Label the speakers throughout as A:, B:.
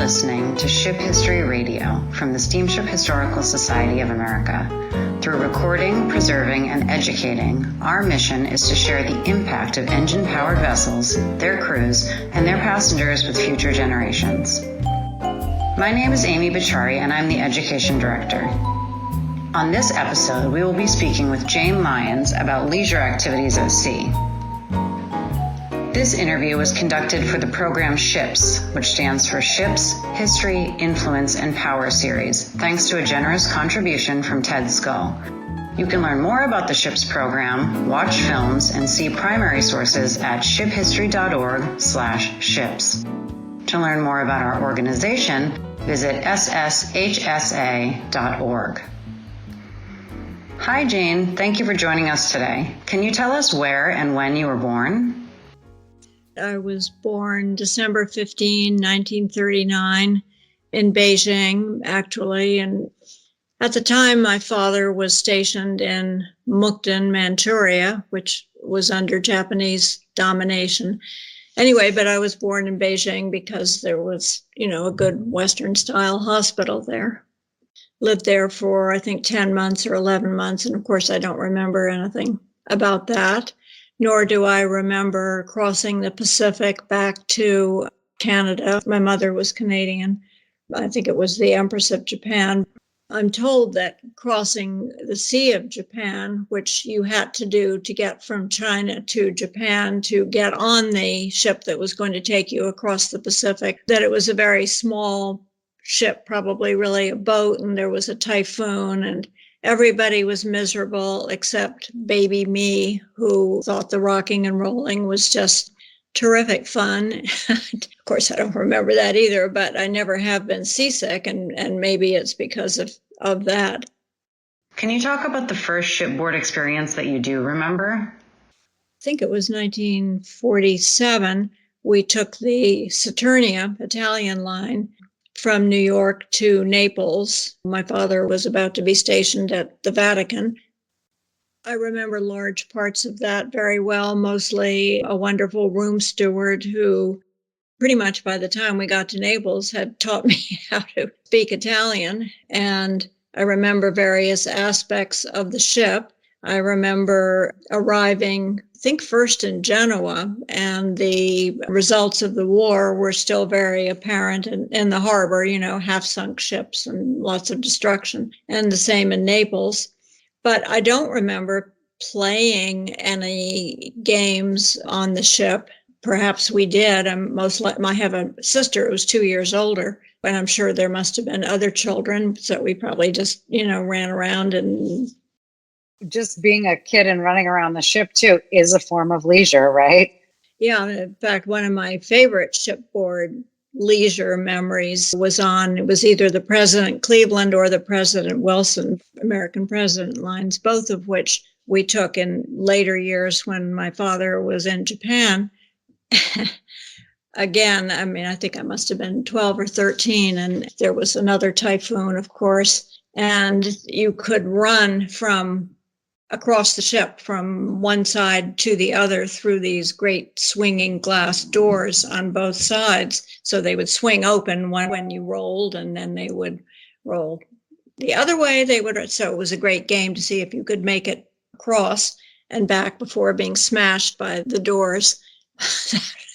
A: listening to Ship History Radio from the Steamship Historical Society of America. Through recording, preserving, and educating, our mission is to share the impact of engine-powered vessels, their crews, and their passengers with future generations. My name is Amy Bachari, and I'm the Education Director. On this episode, we will be speaking with Jane Lyons about leisure activities at sea. This interview was conducted for the program SHIPS, which stands for Ships, History, Influence, and Power Series, thanks to a generous contribution from Ted Scull. You can learn more about the SHIPS program, watch films, and see primary sources at shiphistory.org/ships. To learn more about our organization, visit sshsa.org. Hi, Jane. Thank you for joining us today. Can you tell us where and when you were born?
B: I was born December 15, 1939, in Beijing, actually. And at the time, my father was stationed in Mukden, Manchuria, which was under Japanese domination. Anyway, but I was born in Beijing because there was, a good Western-style hospital there. Lived there for, I think, 10 months or 11 months. And of course, I don't remember anything about that. Nor do I remember crossing the Pacific back to Canada. My mother was Canadian. I think it was the Empress of Japan. I'm told that crossing the Sea of Japan, which you had to do to get from China to Japan to get on the ship that was going to take you across the Pacific, that it was a very small ship, probably really a boat, and there was a typhoon, and everybody was miserable except baby me, who thought the rocking and rolling was just terrific fun. Of course, I don't remember that either, but I never have been seasick, and maybe it's because of that.
A: Can you talk about the first shipboard experience that you do remember?
B: I think it was 1947. We took the Saturnia Italian line from New York to Naples. My father was about to be stationed at the Vatican. I remember large parts of that very well, mostly a wonderful room steward who pretty much by the time we got to Naples had taught me how to speak Italian. And I remember various aspects of the ship. I remember arriving, I think, first in Genoa, and the results of the war were still very apparent in the harbor, half-sunk ships and lots of destruction, and the same in Naples. But I don't remember playing any games on the ship. Perhaps we did. I have a sister who was 2 years older, but I'm sure there must have been other children, so we probably just, ran around and...
C: Just being a kid and running around the ship, too, is a form of leisure, right?
B: Yeah. In fact, one of my favorite shipboard leisure memories was either the President Cleveland or the President Wilson, American President lines, both of which we took in later years when my father was in Japan. Again, I think I must have been 12 or 13, and there was another typhoon, of course, and you could run across the ship from one side to the other through these great swinging glass doors on both sides. So they would swing open when you rolled, and then they would roll the other way. So it was a great game to see if you could make it across and back before being smashed by the doors.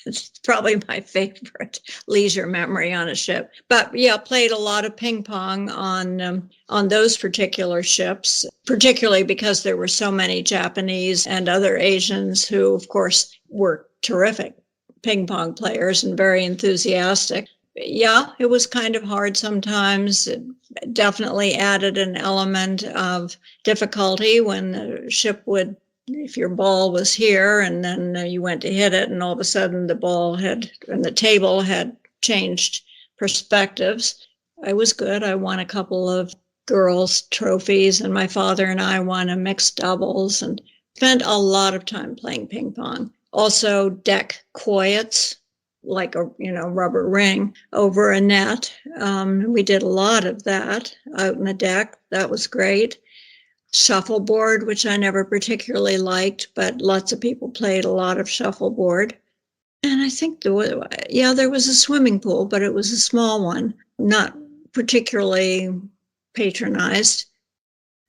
B: It's probably my favorite leisure memory on a ship. But yeah, played a lot of ping pong on those particular ships, particularly because there were so many Japanese and other Asians who, of course, were terrific ping pong players and very enthusiastic. Yeah, it was kind of hard sometimes. It definitely added an element of difficulty when the ship would, if your ball was here and then you went to hit it and all of a sudden the table had changed perspectives. I was good. I won a couple of girls' trophies, and my father and I won a mixed doubles and spent a lot of time playing ping pong. Also deck quoits, like a rubber ring over a net. We did a lot of that out on the deck. That was great. Shuffleboard, which I never particularly liked, but lots of people played a lot of shuffleboard. And I think there was a swimming pool, but it was a small one, not particularly patronized.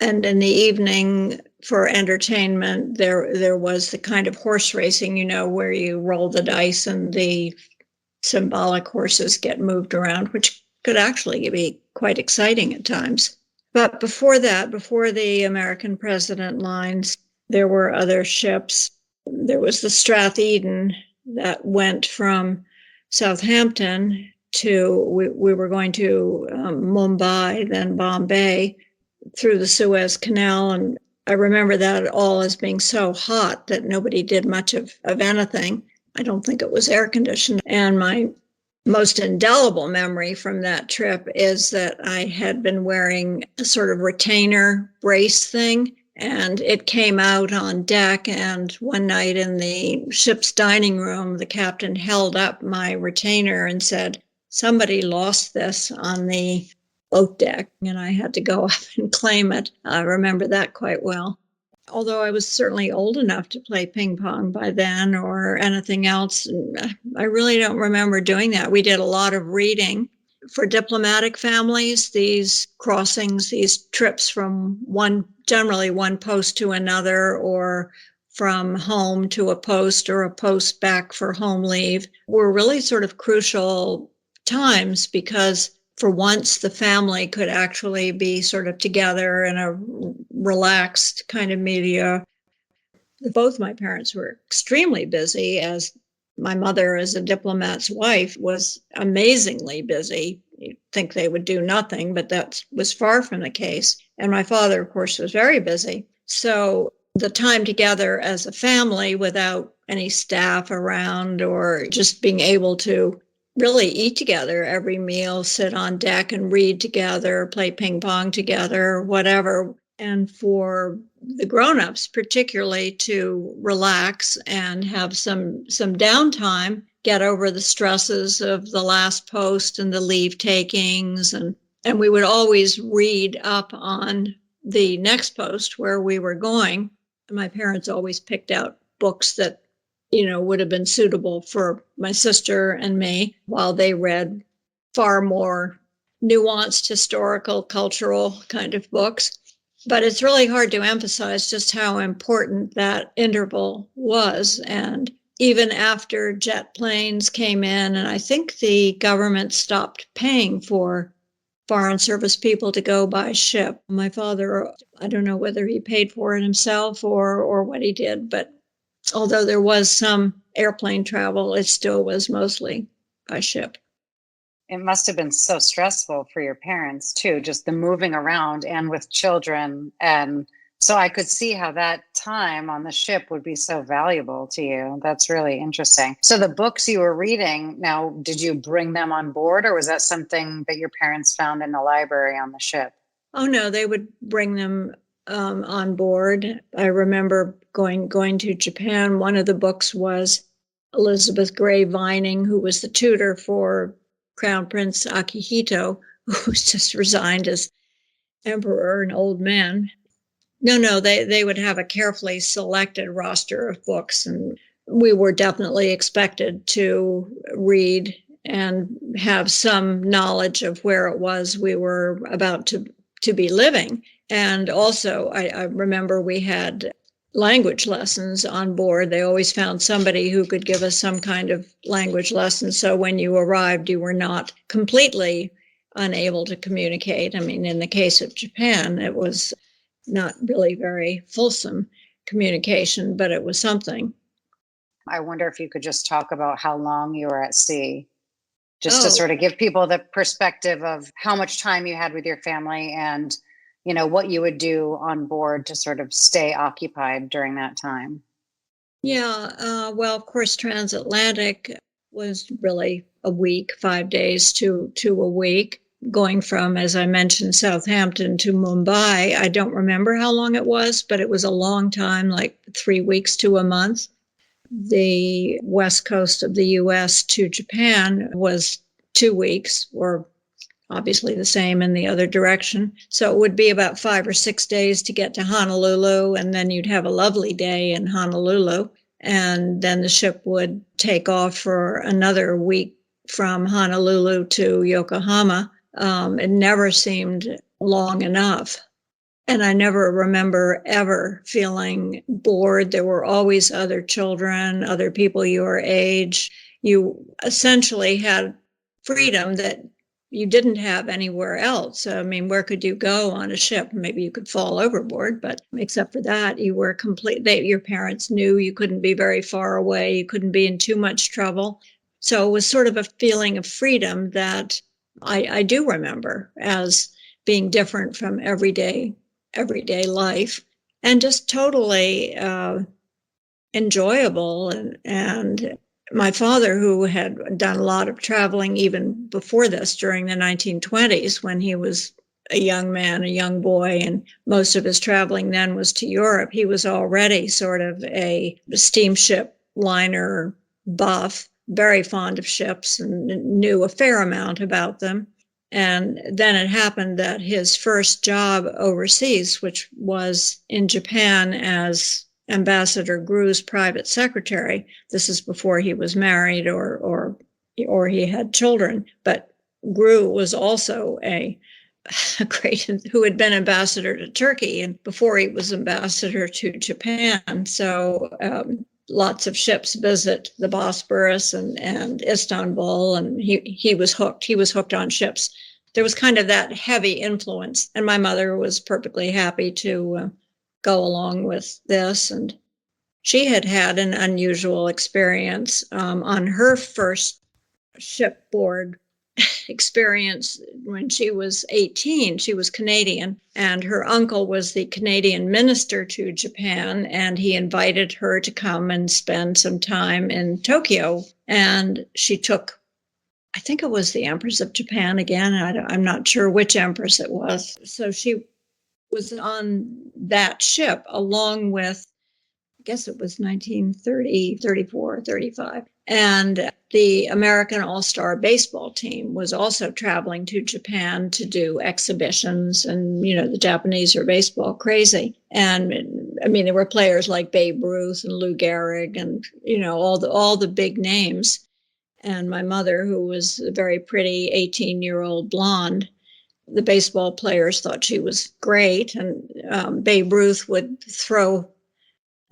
B: And in the evening for entertainment, there was the kind of horse racing, where you roll the dice and the symbolic horses get moved around, which could actually be quite exciting at times. But before that, before the American president lines, there were other ships. There was the Strath Eden that went from Southampton to, we were going to Mumbai, then Bombay, through the Suez Canal. And I remember that all as being so hot that nobody did much of anything. I don't think it was air conditioned. And my most indelible memory from that trip is that I had been wearing a sort of retainer brace thing, and it came out on deck. And one night in the ship's dining room, the captain held up my retainer and said, "Somebody lost this on the boat deck," and I had to go up and claim it. I remember that quite well. Although I was certainly old enough to play ping pong by then or anything else, I really don't remember doing that. We did a lot of reading. For diplomatic families, these crossings, these trips from generally one post to another, or from home to a post or a post back for home leave, were really sort of crucial times, because for once the family could actually be sort of together in a relaxed kind of media. Both my parents were extremely busy, as my mother, as a diplomat's wife, was amazingly busy. You'd think they would do nothing, but that was far from the case. And my father, of course, was very busy. So the time together as a family without any staff around, or just being able to really eat together every meal, sit on deck and read together, play ping pong together, whatever. And for the grown-ups, particularly, to relax and have some downtime, get over the stresses of the last post and the leave takings. And we would always read up on the next post where we were going. My parents always picked out books that would have been suitable for my sister and me, while they read far more nuanced historical, cultural kind of books. But it's really hard to emphasize just how important that interval was. And even after jet planes came in, and I think the government stopped paying for Foreign Service people to go by ship. My father, I don't know whether he paid for it himself or what he did, but although there was some airplane travel, it still was mostly by ship.
C: It must have been so stressful for your parents too, just the moving around and with children. And so I could see how that time on the ship would be so valuable to you. That's really interesting. So the books you were reading, now, did you bring them on board, or was that something that your parents found in the library on the ship?
B: Oh, no, they would bring them on board. I remember going to Japan. One of the books was Elizabeth Gray Vining, who was the tutor for Crown Prince Akihito, who's just resigned as emperor, an old man. No, they would have a carefully selected roster of books, and we were definitely expected to read and have some knowledge of where it was we were about to be living. And also, I remember we had language lessons on board. They always found somebody who could give us some kind of language lesson. So when you arrived, you were not completely unable to communicate. I mean, in the case of Japan, it was not really very fulsome communication, but it was something.
C: I wonder if you could just talk about how long you were at sea, just to sort of give people the perspective of how much time you had with your family and what you would do on board to sort of stay occupied during that time.
B: Yeah, well, of course, transatlantic was really a week, 5 days to a week, going from, as I mentioned, Southampton to Mumbai. I don't remember how long it was, but it was a long time, like 3 weeks to a month. The west coast of the US to Japan was 2 weeks, or obviously the same in the other direction. So it would be about 5 or 6 days to get to Honolulu, and then you'd have a lovely day in Honolulu. And then the ship would take off for another week from Honolulu to Yokohama. It never seemed long enough. And I never remember ever feeling bored. There were always other children, other people your age. You essentially had freedom that you didn't have anywhere else. I mean, where could you go on a ship? Maybe you could fall overboard, but except for that, you were your parents knew you couldn't be very far away. You couldn't be in too much trouble. So it was sort of a feeling of freedom that I do remember as being different from everyday life, and just totally enjoyable. And my father, who had done a lot of traveling even before this, during the 1920s, when he was a young man, a young boy, and most of his traveling then was to Europe, he was already sort of a steamship liner buff, very fond of ships, and knew a fair amount about them. And then it happened that his first job overseas, which was in Japan as Ambassador Gru's private secretary, this is before he was married or he had children, but Gru was also a great, who had been ambassador to Turkey and before he was ambassador to Japan. So lots of ships visit the Bosporus and Istanbul, and he was hooked. He was hooked on ships. There was kind of that heavy influence, and my mother was perfectly happy to go along with this. And she had had an unusual experience on her first shipboard experience when she was 18. She was Canadian, and her uncle was the Canadian minister to Japan, and he invited her to come and spend some time in Tokyo. And she took, I think it was the Empress of Japan again. I'm not sure which empress it was. So she was on that ship along with, I guess it was 1930, 34, 35. And the American All-Star baseball team was also traveling to Japan to do exhibitions. And, you know, the Japanese are baseball crazy. And I mean, there were players like Babe Ruth and Lou Gehrig and, you know, all the big names. And my mother, who was a very pretty 18-year-old blonde, the baseball players thought she was great. And Babe Ruth would throw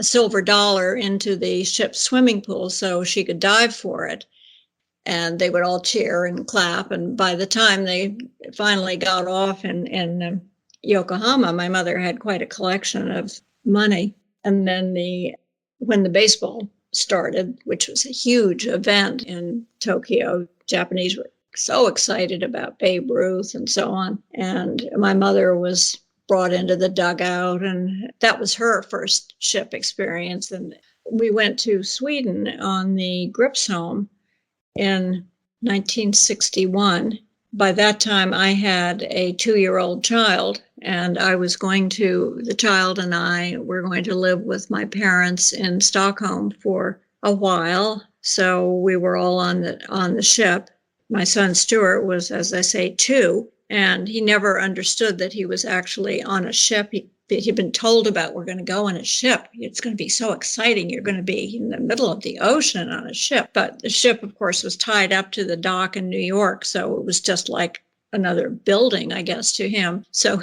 B: a silver dollar into the ship's swimming pool so she could dive for it. And they would all cheer and clap. And by the time they finally got off in Yokohama, my mother had quite a collection of money. And then when the baseball started, which was a huge event in Tokyo, Japanese were so excited about Babe Ruth and so on. And my mother was brought into the dugout, and that was her first ship experience. And we went to Sweden on the Gripsholm in 1961. By that time, I had a 2-year-old child, and the child and I were going to live with my parents in Stockholm for a while. So we were all on the ship. My son Stuart was, as I say, 2. And he never understood that he was actually on a ship. He'd been told about, we're going to go on a ship. It's going to be so exciting. You're going to be in the middle of the ocean on a ship. But the ship, of course, was tied up to the dock in New York. So it was just like another building, I guess, to him. So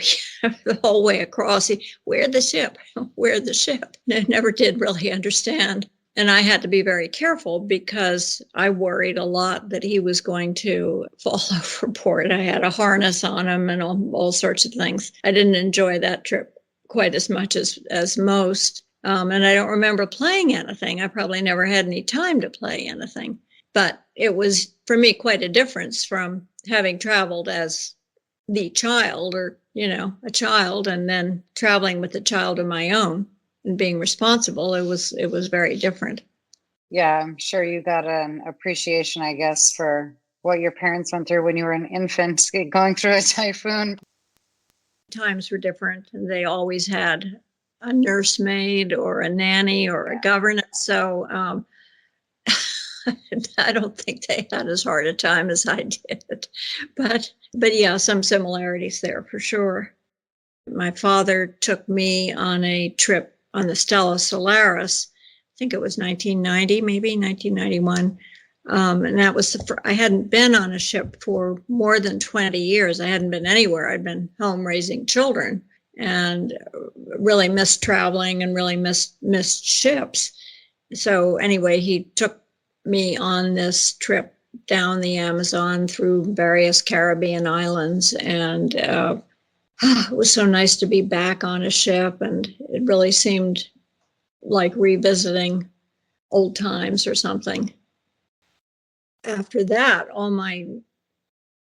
B: the whole way across, where'd the ship? Where'd the ship? Never did really understand. And I had to be very careful because I worried a lot that he was going to fall overboard. I had a harness on him and all sorts of things. I didn't enjoy that trip quite as much as most. And I don't remember playing anything. I probably never had any time to play anything. But it was, for me, quite a difference from having traveled as the child or, you know, a child, and then traveling with a child of my own. And being responsible, it was very different.
C: Yeah, I'm sure you got an appreciation, I guess, for what your parents went through when you were an infant, going through a typhoon.
B: Times were different, and they always had a nursemaid or a nanny or a governess. So I don't think they had as hard a time as I did. But yeah, some similarities there for sure. My father took me on a trip on the Stella Solaris think it was 1990, maybe 1991. And that was I hadn't been on a ship for more than 20 years. I hadn't been anywhere. I'd been home raising children and really missed traveling and really missed ships. So anyway, he took me on this trip down the Amazon through various Caribbean islands. And it was so nice to be back on a ship. And it really seemed like revisiting old times or something. After that, all my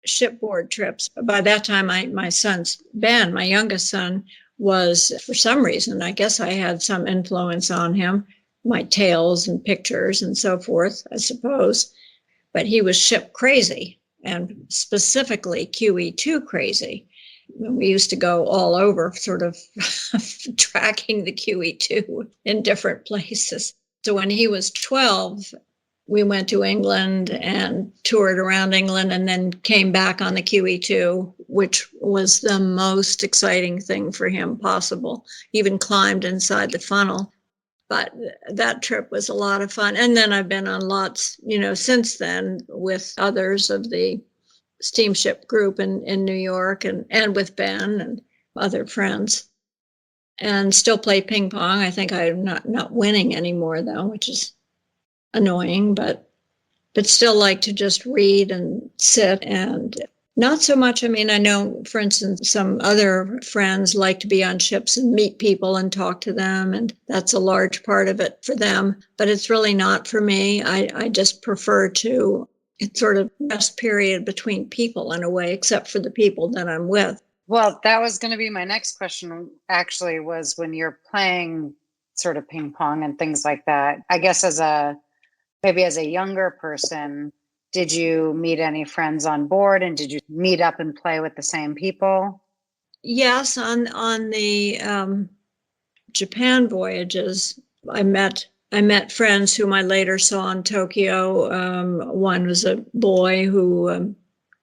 B: shipboard trips, by that time, my son's Ben, my youngest son, was, for some reason, I guess I had some influence on him, my tales and pictures and so forth, I suppose. But he was ship crazy, and specifically QE2 crazy. We used to go all over, sort of tracking the QE2 in different places. So when he was 12, we went to England and toured around England and then came back on the QE2, which was the most exciting thing for him possible. He even climbed inside the funnel. But that trip was a lot of fun. And then I've been on lots, since then with others of the Steamship group in New York and with Ben and other friends. And still play ping pong. I think I'm not winning anymore, though, which is annoying, but still like to just read and sit, and not so much. I mean, I know, for instance, some other friends like to be on ships and meet people and talk to them, and that's a large part of it for them, but it's really not for me. I just prefer to, it's sort of rest period between people in a way, except for the people that I'm with.
C: Well, that was going to be my next question, actually, was when you're playing sort of ping pong and things like that, I guess maybe as a younger person, did you meet any friends on board, and did you meet up and play with the same people?
B: Yes, on the Japan voyages, I met friends whom I later saw in Tokyo. One was a boy who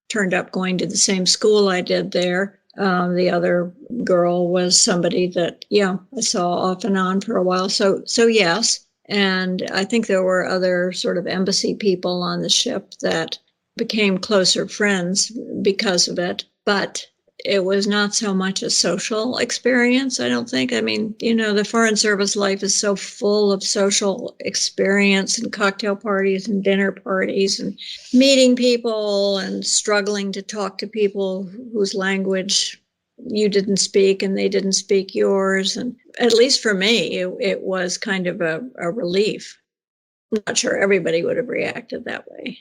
B: turned up going to the same school I did there. The other girl was somebody that, I saw off and on for a while. So yes. And I think there were other sort of embassy people on the ship that became closer friends because of it. But it was not so much a social experience, I don't think. I mean, the Foreign Service life is so full of social experience and cocktail parties and dinner parties and meeting people and struggling to talk to people whose language you didn't speak and they didn't speak yours. And at least for me, it was kind of a relief. I'm not sure everybody would have reacted that way.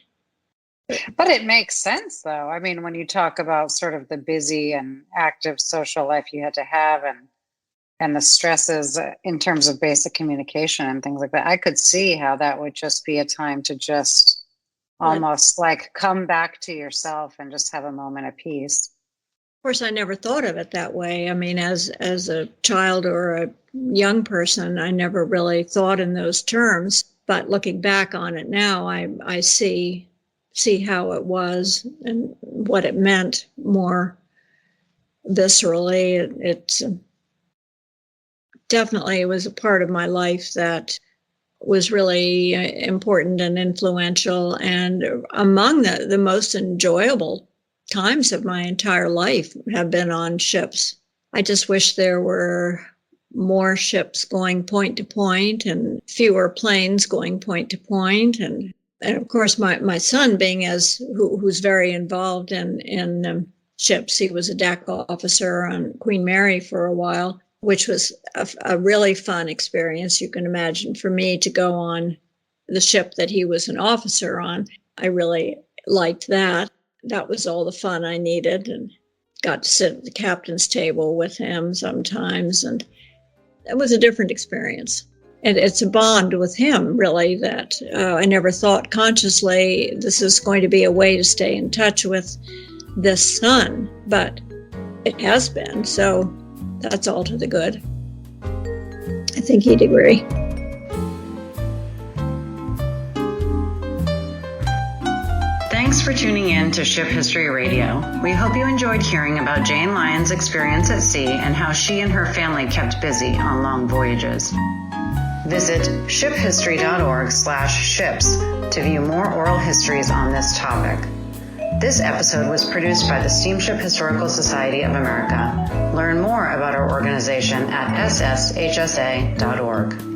C: But it makes sense, though. I mean, when you talk about sort of the busy and active social life you had to have and the stresses in terms of basic communication and things like that, I could see how that would just be a time to just almost like come back to yourself and just have a moment of peace.
B: Of course, I never thought of it that way. I mean, as a child or a young person, I never really thought in those terms. But looking back on it now, I see how it was and what it meant more viscerally. It definitely was a part of my life that was really important and influential, and among the most enjoyable times of my entire life have been on ships. I just wish there were more ships going point to point and fewer planes going point to point. And of course, my son being who's very involved in ships, he was a deck officer on Queen Mary for a while, which was a really fun experience. You can imagine for me to go on the ship that he was an officer on. I really liked that. That was all the fun I needed, and got to sit at the captain's table with him sometimes. And it was a different experience. And it's a bond with him, really, that I never thought consciously this is going to be a way to stay in touch with this son, but it has been. So that's all to the good. I think he'd agree.
A: Thanks for tuning in to Ship History Radio. We hope you enjoyed hearing about Jane Lyons' experience at sea and how she and her family kept busy on long voyages. Visit shiphistory.org/ships to view more oral histories on this topic. This episode was produced by the Steamship Historical Society of America. Learn more about our organization at sshsa.org.